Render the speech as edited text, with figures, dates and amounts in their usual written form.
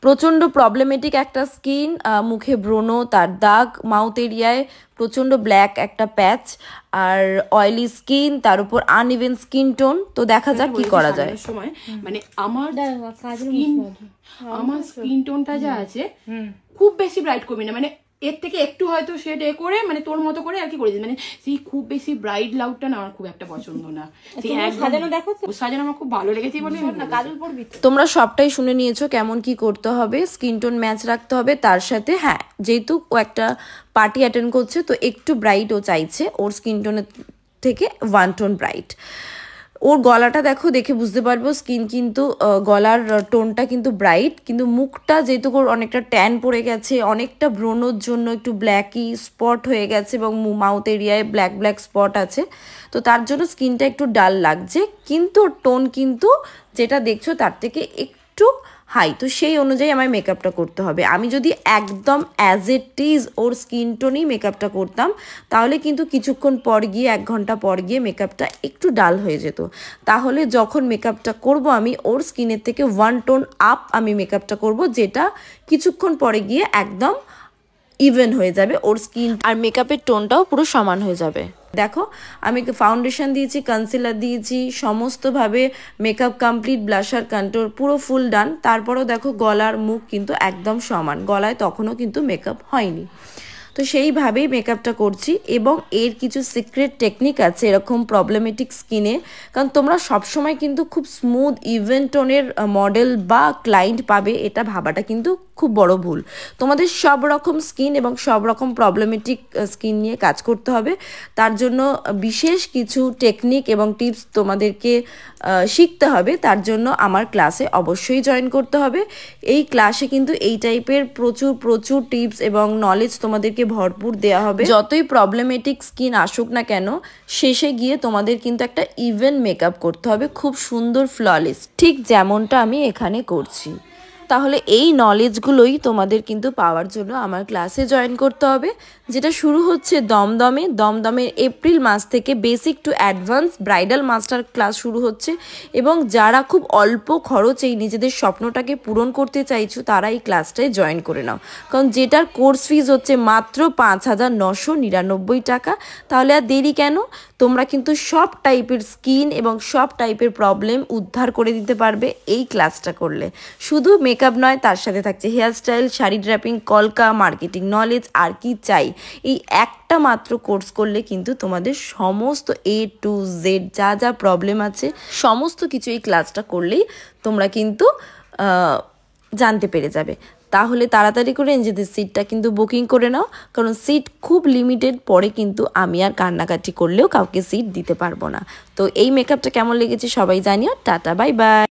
প্রচণ্ড প্রবলেমেটিক একটা স্কিন, মুখে ব্রণ, তার দাগ, মাউথ এরিয়ায় প্রচণ্ড ব্ল্যাক একটা প্যাচ, আর অয়েলি স্কিন, তার উপর আনইভেন স্কিন টোন। তো দেখা যাক কি করা যায়। সময় মানে আমার স্কিন টোনটা যা আছে খুব বেশি ব্রাইট করবি না, মানে এর থেকে একটু হয়তো শেড করে মানে তোর মতো করে আর কি করে দিই, মানে সেই খুব বেশি ব্রাইট লাউডটা না আমার খুব একটা পছন্দ না। সাজানো দেখো, সাজানো আমার খুব ভালো লেগেছে বলে না। কাজল পরবি? তোমরা সবটাই শুনে নিয়েছো কেমন কি করতে হবে, স্কিন টোন ম্যাচ রাখতে হবে। তার সাথে হ্যাঁ, যেহেতু ও একটা পার্টি অ্যাটেন্ড করছে তো একটু ব্রাইট ও চাইছে, ওর স্কিন টোনের থেকে 1 টোন ব্রাইট। ওর গলাটা দেখো, দেখে বুঝতে পারবো স্কিন কিন্তু গলার টোনটা কিন্তু ব্রাইট, কিন্তু মুখটা যেহেতু ওর অনেকটা ট্যান পড়ে গেছে, অনেকটা ব্রণর জন্য একটু ব্ল্যাকি স্পট হয়ে গেছে এবং মাউথ এরিয়ায় ব্ল্যাক ব্ল্যাক স্পট আছে, তো তার জন্য স্কিনটা একটু ডাল লাগছে। কিন্তু ওর টোন কিন্তু যেটা দেখছো তার থেকে একটু হাই, তো সেই অনুযায়ী আমার মেকআপটা করতে হবে। আমি যদি একদম অ্যাজ ইট ইজ ওর স্কিন টোনেই মেকআপটা করতাম তাহলে কিন্তু কিছুক্ষণ পর গিয়ে 1 ঘন্টা পর গিয়ে মেকআপটা একটু ডাল হয়ে যেত। তাহলে যখন মেকআপটা করব আমি ওর স্কিনের থেকে 1 টোন আপ আমি মেকআপটা করব, যেটা কিছুক্ষণ পরে গিয়ে একদম ইভেন হয়ে যাবে ওর স্কিন, আর মেকআপের টোনটাও পুরো সমান হয়ে যাবে। দেখো আমি ফাউন্ডেশন দিয়েছি, কনসিলার দিয়েছি, সমস্তভাবে মেকআপ কমপ্লিট, ব্লাশার, কন্ট্রোল পুরো ফুল ডান। তারপরেও দেখো গলার মুখ কিন্তু একদম সমান, গলায় তখনও কিন্তু মেকআপ হয়নি। তো সেইভাবেই মেকআপটা করছি এবং এর কিছু সিক্রেট টেকনিক আছে এরকম প্রবলেমেটিক স্কিনে, কারণ তোমরা সবসময় কিন্তু খুব স্মুথ ইভেন টোনের মডেল বা ক্লায়েন্ট পাবে এটা ভাবাটা কিন্তু খুব বড় ভুল। তোমাদের সব রকম স্কিন এবং সব রকম প্রবলেমেটিক স্কিন নিয়ে কাজ করতে হবে। তার জন্য বিশেষ কিছু টেকনিক এবং টিপস তোমাদেরকে শিখতে হবে। তার জন্য আমার ক্লাসে অবশ্যই জয়েন করতে হবে। এই ক্লাসে কিন্তু এই টাইপের প্রচুর প্রচুর টিপস এবং নলেজ তোমাদেরকে ভরপুর দেওয়া হবে। যতই প্রবলেমেটিক স্কিন আসুক না কেন, শেষে গিয়ে তোমাদের কিন্তু একটা ইভেন মেকআপ করতে হবে, খুব সুন্দর ফ্ললেস, ঠিক যেমনটা আমি এখানে করছি। তাহলে এই নলেজগুলোই তোমাদের কিন্তু পাওয়ার জন্য আমার ক্লাসে জয়েন করতে হবে, যেটা শুরু হচ্ছে দমদমের এপ্রিল মাস থেকে basic to advance bridal master class শুরু হচ্ছে। এবং যারা খুব অল্প খরচেই নিজেদের স্বপ্নটাকে পূরণ করতে চাইছো তারা এই ক্লাসটায় জয়েন করে নাও, কারণ যেটার কোর্স ফিজ হচ্ছে মাত্র 5,999 টাকা। তাহলে আর দেরি কেন, তোমরা কিন্তু সব টাইপের স্কিন এবং সব টাইপের প্রবলেম উদ্ধার করে দিতে পারবে এই ক্লাসটা করলে। শুধু মেকআপ নয়, তার সাথে থাকছে হেয়ারস্টাইল, শাড়ি ড্র্যাপিং, কলকা, মার্কেটিং নলেজ, আর কি চাই। এই একটা মাত্র কোর্স করলে কিন্তু তোমাদের সমস্ত A to Z যা যা প্রবলেম আছে সমস্ত কিছু এই ক্লাসটা করলেই তোমরা কিন্তু জানতে পেরে যাবে। তাহলে তাড়াতাড়ি করে নিজেদের সিটটা কিন্তু বুকিং করে নাও, কারণ সিট খুব লিমিটেড, পরে কিন্তু আমি আর কান্নাকাটি করলেও কাউকে সিট দিতে পারবো না। তো এই মেকআপটা কেমন লেগেছে সবাই জানিও। Tata, bye bye.